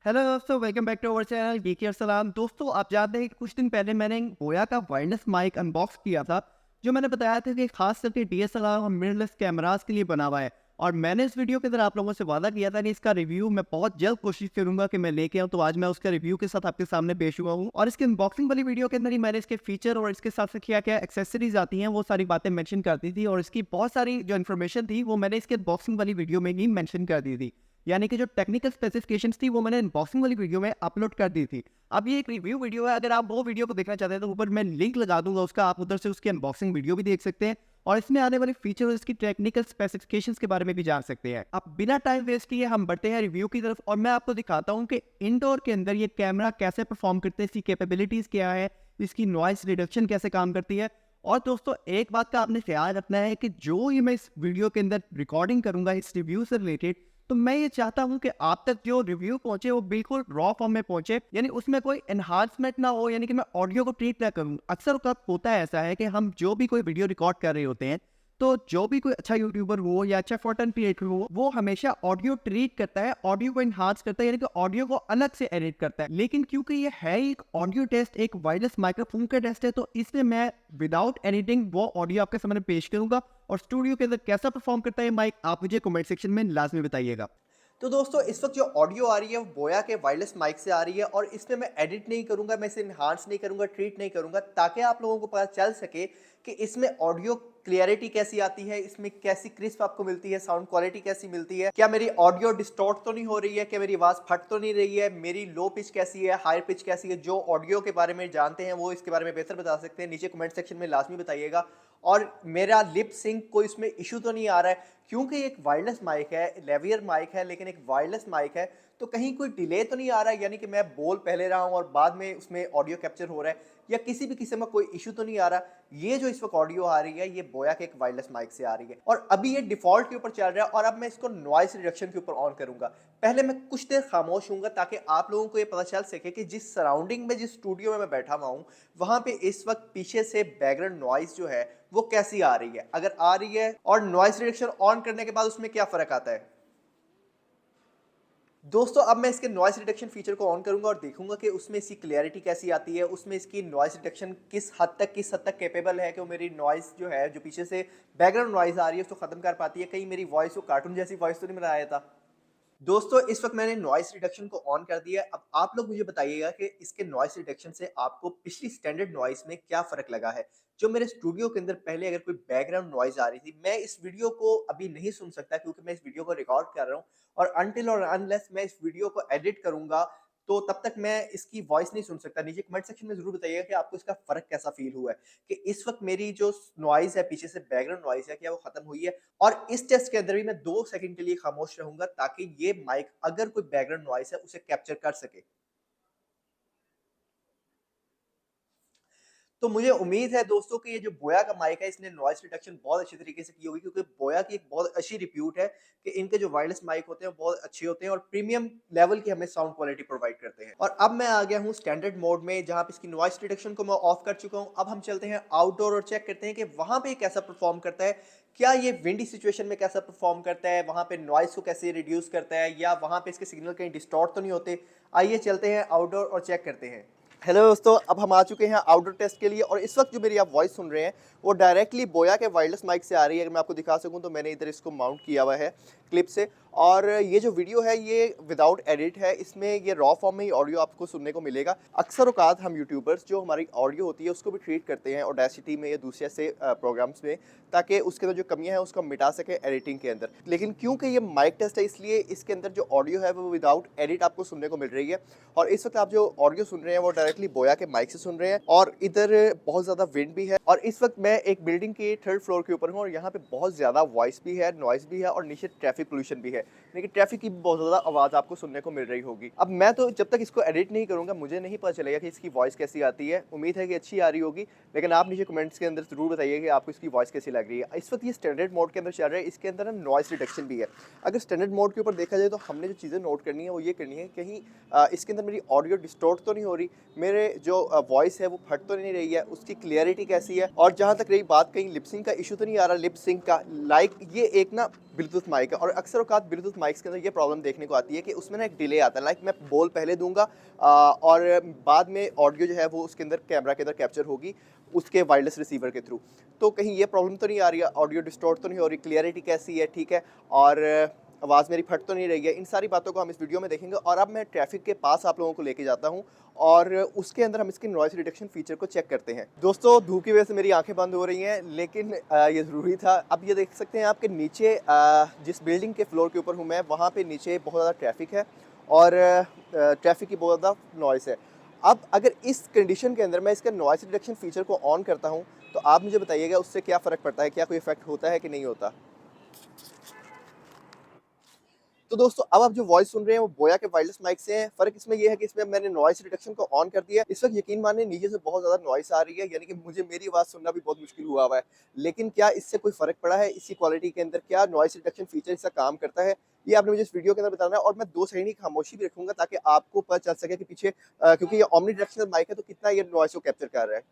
Hello दोस्तों, welcome back to our channel DK Arsalan. दोस्तों, आप जानते हैं कि कुछ दिन पहले मैंने बोया का वायरलेस माइक अनबॉक्स किया था, जो मैंने बताया था कि खास करके डीएसएलआर और मिररलेस कैमरास के लिए बना हुआ है। और मैंने इस वीडियो के अंदर आप लोगों से वादा किया था कि इसका रिव्यू मैं बहुत जल्द कोशिश करूंगा कि मैं लेके आऊँ। तो आज मैं उसका रिव्यू के साथ आपके सामने पेश हुआ हूँ, और इसके अनबॉक्सिंग वाली वीडियो के अंदर ही मैंने इसके फीचर और इसके साथ से क्या क्या एक्सेसरीज आती हैं वो सारी बातें मेंशन कर दी थी, और इसकी बहुत सारी जो इन्फॉर्मेशन थी वो मैंने इसके अनबॉक्सिंग वाली वीडियो में ही मेंशन कर दी थी। यानी कि जो टेक्निकल स्पेसिफिकेशंस थी वो मैंने अनबॉक्सिंग वाली वीडियो में अपलोड कर दी थी। अब ये एक रिव्यू वीडियो है, अगर आप वो वीडियो को देखना चाहते हैं तो ऊपर मैं लिंक लगा दूंगा उसका, आप उधर से उसकी अनबॉक्सिंग वीडियो भी देख सकते हैं और इसमें आने वाले फीचर और इसकी टेक्निकल स्पेसिफिकेशंस के बारे में भी जान सकते हैं। अब बिना टाइम वेस्ट किए हम बढ़ते हैं रिव्यू की तरफ, और मैं आपको दिखाता हूँ कि इंडोर के अंदर ये कैमरा कैसे परफॉर्म करते हैं, इसकी कैपेबिलिटीज क्या है, इसकी नॉइस रिडक्शन कैसे काम करती है। और दोस्तों, एक बात का आपने ख्याल रखना है कि जो ये मैं इस वीडियो के अंदर रिकॉर्डिंग करूंगा इस रिव्यू से रिलेटेड, तो मैं ये चाहता हूं कि आप तक जो रिव्यू पहुंचे वो बिल्कुल रॉ फॉर्म में पहुंचे, यानी उसमें कोई एनहांसमेंट ना हो, यानी कि मैं ऑडियो को ट्रीट ना करूं। अक्सर वक्त होता है ऐसा है कि हम जो भी कोई वीडियो रिकॉर्ड कर रहे होते हैं, तो जो भी कोई अच्छा यूट्यूबर हो या अच्छा कंटेंट क्रिएटर हो, वो हमेशा ऑडियो ट्रीट करता है, ऑडियो को इन्हांस करता है, यानी कि ऑडियो को अलग से एडिट करता है। लेकिन क्योंकि ये है एक ऑडियो टेस्ट, एक वायरलेस माइक्रोफोन का टेस्ट है, तो इसमें मैं विदाउट एडिटिंग वो ऑडियो आपके सामने पेश करूंगा। और स्टूडियो के अंदर कैसा परफॉर्म करता है माइक, आप मुझे कमेंट सेक्शन में लाजमी बताइएगा। तो दोस्तों इस वक्त जो ऑडियो आ रही है वो बोया के वायरलेस माइक से आ रही है और इसमें मैं एडिट नहीं करूंगा, मैं इसे इन्हांस नहीं करूंगा, ट्रीट नहीं करूंगा, ताकि आप लोगों को पता चल सके कि इसमें ऑडियो क्लियरिटी कैसी आती है, इसमें कैसी क्रिस्प आपको मिलती है, साउंड क्वालिटी कैसी मिलती है, क्या मेरी ऑडियो डिस्टॉर्ट तो नहीं हो रही है, क्या मेरी आवाज़ फट तो नहीं रही है, मेरी लो पिच कैसी है, हाई पिच कैसी है। जो ऑडियो के बारे में जानते हैं वो इसके बारे में बेहतर बता सकते हैं, नीचे कमेंट सेक्शन में लाजमी बताइएगा। और मेरा लिप सिंक कोई इसमें इशू तो नहीं आ रहा है, क्योंकि एक वायरलेस माइक है, लेवियर माइक है, लेकिन एक वायरलेस माइक है, तो कहीं कोई डिले तो नहीं आ रहा है, यानी कि मैं बोल पहले रहा हूँ और बाद में उसमें ऑडियो कैप्चर हो रहा है, या किसी भी किस्म का कोई इशू तो नहीं आ रहा। ये जो इस वक्त ऑडियो आ रही है ये बोया के एक वायरलेस माइक से आ रही है, और अभी ये डिफॉल्ट के ऊपर चल रहा है, और अब मैं इसको नॉइस रिडक्शन के ऊपर ऑन करूंगा। पहले मैं कुछ देर खामोश हूँगा ताकि आप लोगों को ये पता चल सके कि जिस सराउंडिंग में, जिस स्टूडियो में मैं बैठा हुआ हूँ, वहां पे इस वक्त पीछे से बैकग्राउंड नॉइस जो है वो कैसी आ रही है, अगर आ रही है, और नॉइस रिडक्शन ऑन करने के बाद उसमें क्या फर्क आता है। दोस्तों अब मैं इसके नॉइस रिडक्शन फीचर को ऑन करूंगा और देखूंगा कि उसमें इसकी क्लियरिटी कैसी आती है, उसमें इसकी नॉइस रिडक्शन किस हद तक कैपेबल है कि वो मेरी नॉइस जो है, जो पीछे से बैकग्राउंड नॉइस आ रही है उसको खत्म कर पाती है, कहीं मेरी वॉइस को कार्टून जैसी वॉइस तो नहीं बनाया था। दोस्तों इस वक्त मैंने नॉइस रिडक्शन को ऑन कर दिया है। अब आप लोग मुझे बताइएगा कि इसके नॉइस रिडक्शन से आपको पिछली स्टैंडर्ड नॉइस में क्या फ़र्क लगा है। जो मेरे स्टूडियो के अंदर पहले अगर कोई बैकग्राउंड नॉइज़ आ रही थी, मैं इस वीडियो को अभी नहीं सुन सकता क्योंकि मैं इस वीडियो को रिकॉर्ड कर रहा हूँ, और अनटिल और अनलेस मैं इस वीडियो को एडिट करूँगा, तो तब तक मैं इसकी वॉइस नहीं सुन सकता। नीचे कमेंट सेक्शन में ज़रूर बताइएगा कि आपको इसका फ़र्क कैसा फ़ील हुआ है, कि इस वक्त मेरी जो नॉइज़ है, पीछे से बैकग्राउंड नॉइज़ है, क्या वो खत्म हुई है। और इस टेस्ट के अंदर भी मैं 2 सेकंड के लिए खामोश रहूँगा ताकि ये माइक अगर कोई बैकग्राउंड नॉइज़ है उसे कैप्चर कर सके। तो मुझे उम्मीद है दोस्तों कि ये जो बोया का माइक है इसने नॉइस रिडक्शन बहुत अच्छी तरीके से की होगी, क्योंकि बोया की एक बहुत अच्छी रिप्यूट है कि इनके जो वायरलेस माइक होते हैं वो बहुत अच्छे होते हैं और प्रीमियम लेवल की हमें साउंड क्वालिटी प्रोवाइड करते हैं। और अब मैं आ गया हूँ स्टैंडर्ड मोड में, जहाँ पे इसकी नॉइस रिडक्शन को मैं ऑफ कर चुका हूँ। अब हम चलते हैं आउटडोर और चेक करते हैं कि वहाँ पे कैसा परफॉर्म करता है। क्या ये विंडी सिचुएशन में कैसा परफॉर्म करता है, वहाँ पे नॉइस को कैसे रिड्यूस करता है, या वहाँ पे इसके सिग्नल कहीं डिस्टॉर्ट तो नहीं होते। आइए चलते हैं आउटडोर और चेक करते हैं। हेलो दोस्तों, अब हम आ चुके हैं आउटडोर टेस्ट के लिए, और इस वक्त जो मेरी आप वॉइस सुन रहे हैं वो डायरेक्टली बोया के वायरलेस माइक से आ रही है। अगर मैं आपको दिखा सकूं तो मैंने इधर इसको माउंट किया हुआ है क्लिप से, और ये जो वीडियो है ये विदाउट एडिट है, इसमें ये रॉ फॉर्म में ही ऑडियो आपको सुनने को मिलेगा। अक्सर औकात हम यूट्यूबर्स जो हमारी ऑडियो होती है उसको भी ट्रीट करते हैं ऑडेसिटी में या दूसरे ऐसे प्रोग्राम्स में, ताकि उसके अंदर जो कमियां हैं उसको मिटा सके एडिटिंग के अंदर। लेकिन क्योंकि ये माइक टेस्ट है इसलिए इसके अंदर जो ऑडियो है वो विदाउट एडिट आपको सुनने को मिल रही है। और इस वक्त आप जो ऑडियो सुन रहे हैं वो डायरेक्टली बोया के माइक से सुन रहे हैं, और इधर बहुत ज़्यादा विंड भी है, और इस वक्त मैं एक बिल्डिंग के 3rd फ्लोर के ऊपर हूँ, और यहाँ पे बहुत ज़्यादा वॉइस भी है, नॉइस भी है, और नीचे ट्रैफिक पोल्यूशन भी है, लेकिन ट्रैफिक की बहुत ज़्यादा आवाज़ आपको सुनने को मिल रही होगी। अब मैं तो जब तक इसको एडिट नहीं करूँगा मुझे नहीं पता चलेगा कि इसकी वॉइस कैसी आती है। उम्मीद है कि अच्छी आ रही होगी, लेकिन आप नीचे कमेंट्स के अंदर ज़रूर बताइए कि आपको इसकी वॉइस कैसी लग रही है। इस वक्त ये स्टैंडर्ड मोड के अंदर चल रहा है, इसके अंदर ना नॉइस रिडक्शन भी है। अगर स्टैंडर्ड मोड के ऊपर देखा जाए तो हमने जो चीज़ें नोट करनी है वो ये करनी है, कहीं इसके अंदर मेरी ऑडियो डिस्टॉर्ट तो नहीं हो रही, मेरे जो वॉइस है वो फट तो नहीं रही है, उसकी क्लियरिटी कैसी है, और जहाँ तक रही बात कहीं लिप सिंक का इशू तो नहीं आ रहा लिप सिंक का। ये एक ना ब्लूटूथ माइक है, और अक्सर औकात ब्लूटूथ माइक्स के अंदर ये प्रॉब्लम देखने को आती है कि उसमें ना एक डिले आता है। मैं बोल पहले दूंगा और बाद में ऑडियो जो है वो उसके अंदर कैमरा के अंदर कैप्चर होगी उसके वायरलेस रिसीवर के थ्रू। तो कहीं ये प्रॉब्लम तो नहीं आ रही है, ऑडियो डिस्टॉर्ट तो नहीं हो रही, क्लियरिटी कैसी है, ठीक है, और आवाज़ मेरी फट तो नहीं रही है। इन सारी बातों को हम इस वीडियो में देखेंगे। और अब मैं ट्रैफिक के पास आप लोगों को लेके जाता हूँ और उसके अंदर हम इसके नॉइस रिडक्शन फीचर को चेक करते हैं। दोस्तों धूप की वजह से मेरी आंखें बंद हो रही हैं, लेकिन ये ज़रूरी था। अब ये देख सकते हैं आपके नीचे जिस बिल्डिंग के फ्लोर के ऊपर हूँ मैं, वहाँ पे नीचे बहुत ज़्यादा ट्रैफिक है और ट्रैफिक की बहुत ज़्यादा नॉइस है। अब अगर इस कंडीशन के अंदर मैं इसका नॉइस रिडक्शन फीचर को ऑन करता हूँ तो आप मुझे बताइएगा उससे क्या फ़र्क पड़ता है, क्या कोई इफेक्ट होता है कि नहीं होता। तो दोस्तों अब आप जो वॉइस सुन रहे हैं वो बोया के वायरलेस माइक से है। फ़र्क इसमें ये है कि इसमें मैंने नॉइस रिडक्शन को ऑन कर दिया है। इस वक्त यकीन मानिए नीचे से बहुत ज़्यादा नॉइस आ रही है, यानी कि मुझे मेरी आवाज़ सुनना भी बहुत मुश्किल हुआ है। लेकिन क्या इससे कोई फ़र्क पड़ा है इसकी क्वालिटी के अंदर, क्या नॉइस रिडक्शन फीचर इसका काम करता है, ये आपने मुझे इस वीडियो के अंदर बताना है। और मैं 2 सेकंड की खामोशी भी रखूंगा ताकि आपको पता चल सके कि पीछे क्योंकि ये ओमनी डायरेक्शनल माइक है तो कितना ये नॉइस को कैप्चर कर रहा है।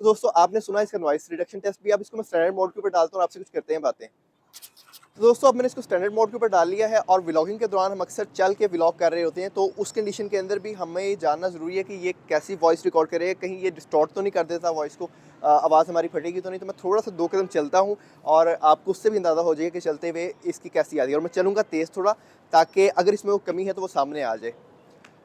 तो दोस्तों आपने सुना इसका नॉइस रिडक्शन टेस्ट भी। अब इसको मैं स्टैंडर्ड मोड के ऊपर डालता हूँ और आपसे कुछ करते हैं बातें। तो दोस्तों अब मैंने इसको स्टैंडर्ड मोड के ऊपर डाल लिया है, और व्लॉगिंग के दौरान हम अक्सर चल के व्लॉग कर रहे होते हैं, तो उस कंडीशन के अंदर भी हमें ये जानना ज़रूरी है कि ये कैसी वॉइस रिकॉर्ड करे, कहीं ये डिस्टॉर्ट तो नहीं कर देता वॉइस को, आवाज़ हमारी फटेगी तो नहीं। तो मैं थोड़ा सा 2 कदम चलता हूँ और आपको उससे भी अंदाज़ा हो जाएगा कि चलते हुए इसकी कैसी आ रही है। और मैं चलूँगा तेज़ थोड़ा, ताकि अगर इसमें वो कमी है तो वो सामने आ जाए।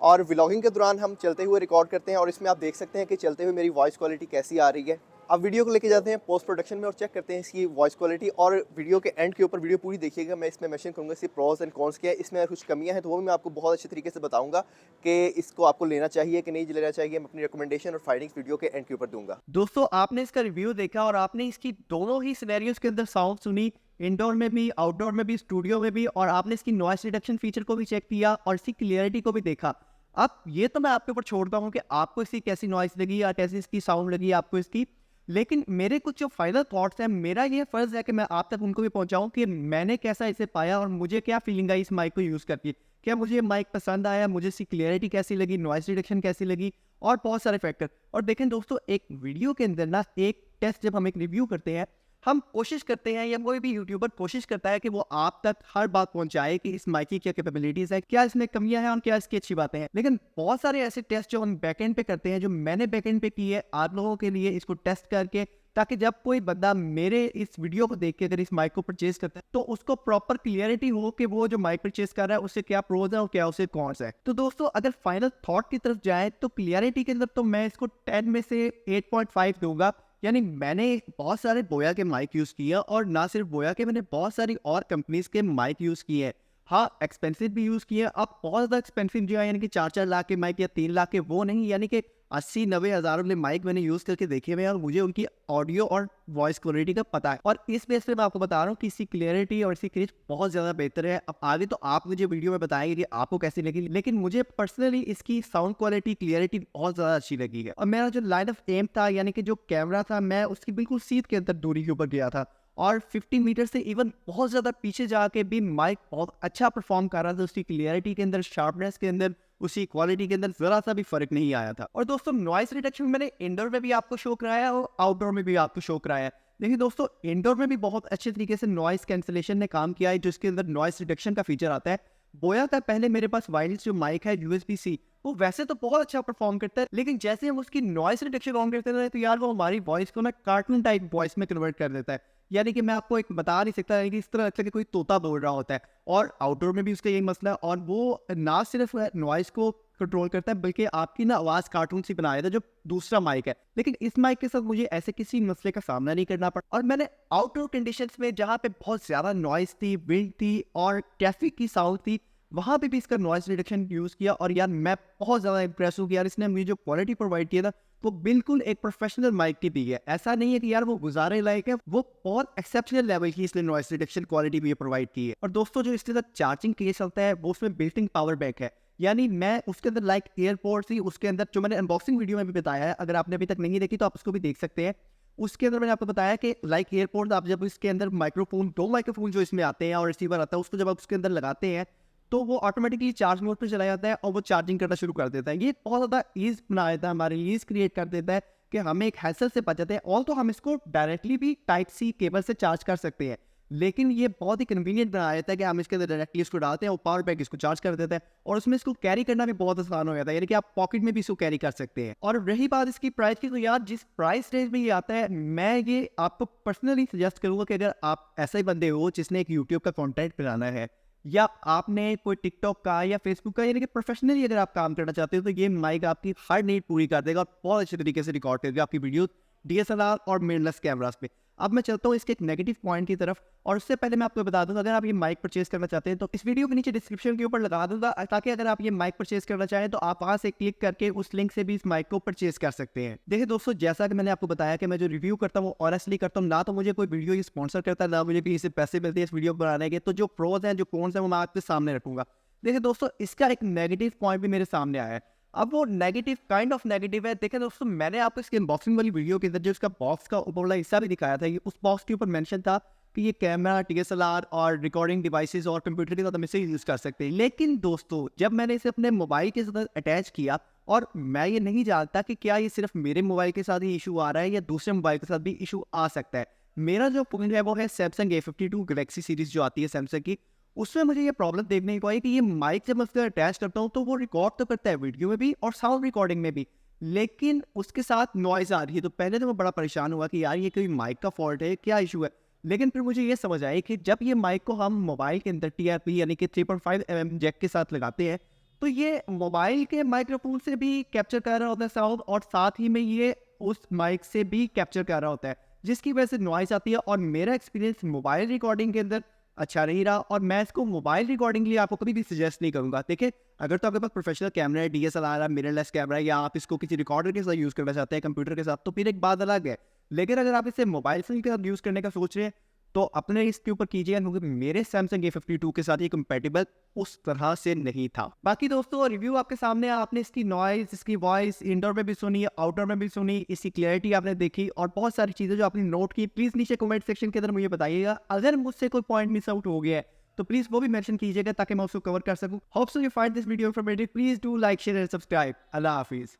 और व्लॉगिंग के दौरान हम चलते हुए रिकॉर्ड करते हैं, और इसमें आप देख सकते हैं कि चलते हुए मेरी वॉइस क्वालिटी कैसी आ रही है। अब वीडियो को लेके जाते हैं पोस्ट प्रोडक्शन में और चेक करते हैं इसकी वॉइस क्वालिटी। और वीडियो के एंड के ऊपर वीडियो पूरी देखिएगा, मैं इसमें मेंशन करूँगा इसके प्रोस एंड कॉन्स क्या है, इसमें अगर कुछ कमियां हैं तो वो भी मैं आपको बहुत अच्छे तरीके से बताऊंगा कि इसको आपको लेना चाहिए कि नहीं लेना चाहिए। मैं अपनी रिकमेंडेशन और फाइंडिंग्स वीडियो के एंड के ऊपर दूंगा। दोस्तों आपने इसका रिव्यू देखा और आपने इसकी दोनों ही सिनेरियोज के अंदर साउंड सुनी, इंडोर में भी, आउटडोर में भी, स्टूडियो में भी, और आपने इसकी नॉइस रिडक्शन फीचर को भी चेक किया और इसकी क्लियरिटी को भी देखा। अब ये तो मैं आपके ऊपर छोड़ता हूँ कि आपको इसकी कैसी नॉइस लगी या कैसी इसकी साउंड लगी आपको इसकी, लेकिन मेरे कुछ जो फाइनल थॉट्स हैं, मेरा ये फ़र्ज़ है कि मैं आप तक उनको भी पहुँचाऊँ कि मैंने कैसा इसे पाया और मुझे क्या फीलिंग आई इस माइक को यूज़ करके। क्या मुझे ये माइक पसंद आया, मुझे इसकी क्लियरिटी कैसी लगी, नॉइस रिडक्शन कैसी लगी, और बहुत सारे फैक्टर। और देखें दोस्तों, एक वीडियो के अंदर ना एक टेस्ट जब हम एक रिव्यू करते हैं, हम कोशिश करते हैं या कोई भी यूट्यूबर कोशिश करता है कि वो आप तक हर बात पहुंचाए कि इस माइक की क्या कैपेबिलिटीज़ है, क्या इसमें कमियां हैं और क्या इसकी अच्छी बातें हैं। लेकिन बहुत सारे ऐसे टेस्ट जो हम बैकएंड पे करते हैं, जो मैंने बैकएंड पे की है आप लोगों के लिए इसको टेस्ट करके, ताकि जब कोई बंदा मेरे इस वीडियो को देख के अगर इस माइक को परचेज करता है तो उसको प्रॉपर क्लियरिटी हो कि वो जो माइक परचेज कर रहा है उससे क्या प्रोज है और क्या उससे कॉन्स है। तो दोस्तों अगर फाइनल थॉट की तरफ जाए तो क्लियरिटी के अंदर तो मैं इसको 10 में से 8.5 दूंगा। यानी मैंने बहुत सारे बोया के माइक यूज़ किए, और ना सिर्फ बोया के, मैंने बहुत सारी और कंपनीज़ के माइक यूज़ किए हैं। हाँ, एक्सपेंसिव भी यूज़ किए। अब बहुत ज़्यादा एक्सपेंसिव जो है, यानी कि 4-4 लाख के माइक या 3 लाख के, वो नहीं, यानी कि 80-90 हज़ार वाले माइक मैंने यूज़ करके देखे हुए हैं, और मुझे उनकी ऑडियो और वॉइस क्वालिटी का पता है। और इस बेस पे मैं आपको बता रहा हूँ कि इसकी क्लियरिटी और इसकी क्रिच बहुत ज़्यादा बेहतर है। अब आगे तो आप मुझे वीडियो में बताएंगे कि आपको कैसी लगी, लेकिन मुझे पर्सनली इसकी साउंड क्वालिटी, क्लियरिटी बहुत ज़्यादा अच्छी लगी है। और मेरा जो लाइन ऑफ एम था, यानी कि जो कैमरा था, मैं उसकी बिल्कुल सीध के अंदर दूरी के ऊपर गया था, और 50 मीटर से इवन बहुत ज़्यादा पीछे जाके भी माइक बहुत अच्छा परफॉर्म कर रहा था। उसकी क्लियरिटी के अंदर, शार्पनेस के अंदर, उसकी क्वालिटी के अंदर ज़रा सा भी फ़र्क नहीं आया था। और दोस्तों नॉइस रिडक्शन मैंने इंडोर में भी आपको शो कराया और आउटडोर में भी आपको शो कराया। देखिए दोस्तों, इंडोर में भी बहुत अच्छे तरीके से नॉइस कैंसलेशन ने काम किया है, जिसके अंदर नॉइस रिडक्शन का फीचर आता है। बोया का पहले मेरे पास वायरलेस जो माइक है USB-C, वो वैसे तो बहुत अच्छा परफॉर्म करता है, लेकिन जैसे हम उसकी नॉइस रिडक्शन ऑन करते हैं तो यार वो हमारी वॉइस को ना कार्टून टाइप वॉइस में कन्वर्ट कर देता है। यानी कि मैं आपको एक बता नहीं सकता, यानी कि इस तरह लगता है कि कोई तोता बोल रहा होता है। और आउटडोर में भी उसका यही मसला है, और वो ना सिर्फ नॉइस को कंट्रोल करता है, बल्कि आपकी ना आवाज़ कार्टून सी बनाया था जो दूसरा माइक है। लेकिन इस माइक के साथ मुझे ऐसे किसी मसले का सामना नहीं करना पड़ा। और मैंने आउटडोर कंडीशंस में, जहाँ पे बहुत ज़्यादा नॉइस थी, विंड थी और ट्रैफिक की साउंड थी, वहाँ पे भी इसका नॉइस रिडक्शन यूज़ किया। और यार मैं बहुत ज़्यादा इंप्रेस हूँ कि यार इसने मुझे जो क्वालिटी प्रोवाइड किया था वो बिल्कुल एक प्रोफेशनल माइक की दी है। ऐसा नहीं है कि यार वो गुजारे लायक है, वो बहुत एक्सेप्शनल लेवल की इसलिए नॉइस रिडक्शन क्वालिटी भी प्रोवाइड की है। और दोस्तों जो इसके साथ चार्जिंग केस होता है वो उसमें बिल्ट इन पावर बैंक है। यानी मैं उसके अंदर लाइक एयरपोर्ट्स ही उसके अंदर, जो मैंने अनबॉक्सिंग वीडियो में भी बताया है, अगर आपने अभी तक नहीं देखी तो आप उसको भी देख सकते हैं। उसके अंदर मैंने आपको बताया कि लाइक एयरपोर्ट, आप जब इसके अंदर माइक्रोफोन, 2 माइक्रोफोन जो इसमें आते हैं और रिसीवर आता है, उसको जब आप उसके अंदर लगाते हैं तो वो ऑटोमेटिकली चार्ज मोड पे चला जाता है और वो चार्जिंग करना शुरू कर देता है। ये बहुत ज़्यादा ईज़ बना देता है, हमारे लिए ईज़ क्रिएट कर देता है कि हमें एक हैसल से बच जाते हैं। और तो हम इसको डायरेक्टली भी टाइप सी केबल से चार्ज कर सकते हैं, लेकिन ये बहुत ही कन्वीनियंट बना देता है कि हम इसके अंदर डायरेक्टली इसको डालते हैं और पावर बैंक इसको चार्ज कर देता है और उसमें इसको कैरी करना भी बहुत आसान हो जाता है, यानी कि आप पॉकेट में भी इसको कैरी कर सकते हैं। और रही बात इसकी प्राइस की, तो यार जिस प्राइस रेंज में ये आता है, मैं ये आपको पर्सनली सजेस्ट करूंगा कि अगर आप ऐसे बंदे हो जिसने एक यूट्यूब का कंटेंट बनाना है या आपने कोई टिकटॉक का या फेसबुक का, यानी कि प्रोफेशनली अगर आप काम करना चाहते हो, तो ये माइक आपकी हर नीड पूरी कर देगा और बहुत अच्छे तरीके से रिकॉर्ड करेगा आपकी वीडियो डीएसएलआर और मिररलेस कैमरास पे। अब मैं चलता हूँ इसके एक नेगेटिव पॉइंट की तरफ, और उससे पहले मैं आपको बता दूं, अगर आप ये माइक परचेज करना चाहते हैं तो इस वीडियो के नीचे डिस्क्रिप्शन के ऊपर लगा दूंगा, ताकि अगर आप ये माइक परचेज करना चाहें तो आप वहां से क्लिक करके उस लिंक से भी इस माइक को परचेज कर सकते हैं। देखिए दोस्तों, जैसा कि मैंने आपको बताया कि मैं जो रिव्यू करता हूँ ऑनेस्टली करता हूँ, ना तो मुझे कोई वीडियो ये स्पॉन्सर करता है, ना मुझे कहीं से पैसे मिलते हैं इस वीडियो बनाने के। तो जो प्रोज हैं, जो कॉन्स हैं, वो मैं आपके सामने रखूंगा। देखिए दोस्तों, इसका एक नेगेटिव पॉइंट भी मेरे सामने आया है। अब वो नेगेटिव काइंड ऑफ नेगेटिव है। देखिए दोस्तों, मैंने आपको इसके अनबॉक्सिंग वाली वीडियो के अंदर जो इसका बॉक्स का ऊपर वाला हिस्सा भी दिखाया था, ये उस बॉक्स के ऊपर मेंशन था कि ये कैमरा, डीएसएलआर और रिकॉर्डिंग डिवाइसेस और कंप्यूटर के साथ हम इसे यूज कर सकते हैं। लेकिन दोस्तों, जब मैंने इसे अपने मोबाइल के साथ अटैच किया, और मैं ये नहीं जानता कि क्या ये सिर्फ मेरे मोबाइल के साथ ही इशू आ रहा है या दूसरे मोबाइल के साथ भी इशू आ सकता है। मेरा जो फोन है वो है सैमसंग A52 गैलेक्सी सीरीज जो आती है सैमसंग की। उसमें मुझे ये प्रॉब्लम देखने को आई कि ये माइक जब मैं उसके अटैच करता हूँ तो वो रिकॉर्ड तो करता है वीडियो में भी और साउंड रिकॉर्डिंग में भी, लेकिन उसके साथ नॉइज आ रही है। तो पहले तो मैं बड़ा परेशान हुआ कि यार ये कोई माइक का फॉल्ट है, क्या इशू है। लेकिन फिर मुझे ये समझ आया कि जब ये माइक को हम मोबाइल के अंदर TRP यानी कि 3.5 mm जैक के साथ लगाते हैं, तो ये मोबाइल के माइक्रोफोन से भी कैप्चर कर रहा होता है साउंड, और साथ ही में ये उस माइक से भी कैप्चर कर रहा होता है, जिसकी वजह से नॉइज आती है। और मेरा एक्सपीरियंस मोबाइल रिकॉर्डिंग के अंदर अच्छा नहीं रहा, और मैं इसको मोबाइल रिकॉर्डिंग के लिए आपको कभी भी सजेस्ट नहीं करूंगा। देखिए, अगर तो आपके पास प्रोफेशनल कैमरा है, डीएसएलआर है, मिररलेस कैमरा है, या आप इसको किसी रिकॉर्डर के साथ यूज़ करना चाहते हैं कंप्यूटर के साथ, तो फिर एक बात अलग है। लेकिन अगर आप इसे मोबाइल फोन के साथ यूज़ करने का सोच रहे हैं तो अपने इसके ऊपर कीजिएगा, क्योंकि मेरे सैमसंग A52 के साथ ये कंपेटेबल उस तरह से नहीं था। बाकी दोस्तों, रिव्यू आपके सामने है, आपने इसकी नॉइज, इसकी वॉइस इंडोर में भी सुनी, आउटडोर में भी सुनी, इसकी क्लैरिटी आपने देखी और बहुत सारी चीज़ें जो आपने नोट की। प्लीज़ नीचे कमेंट सेक्शन के अंदर मुझे बताइएगा। अगर मुझसे कोई पॉइंट मिस आउट हो गया है तो प्लीज़ वो भी मेंशन कीजिएगा ताकि मैं उसको कवर कर सकूं। Hope so you find this video informative. Please do like, share and subscribe. अल्लाह हाफिज़।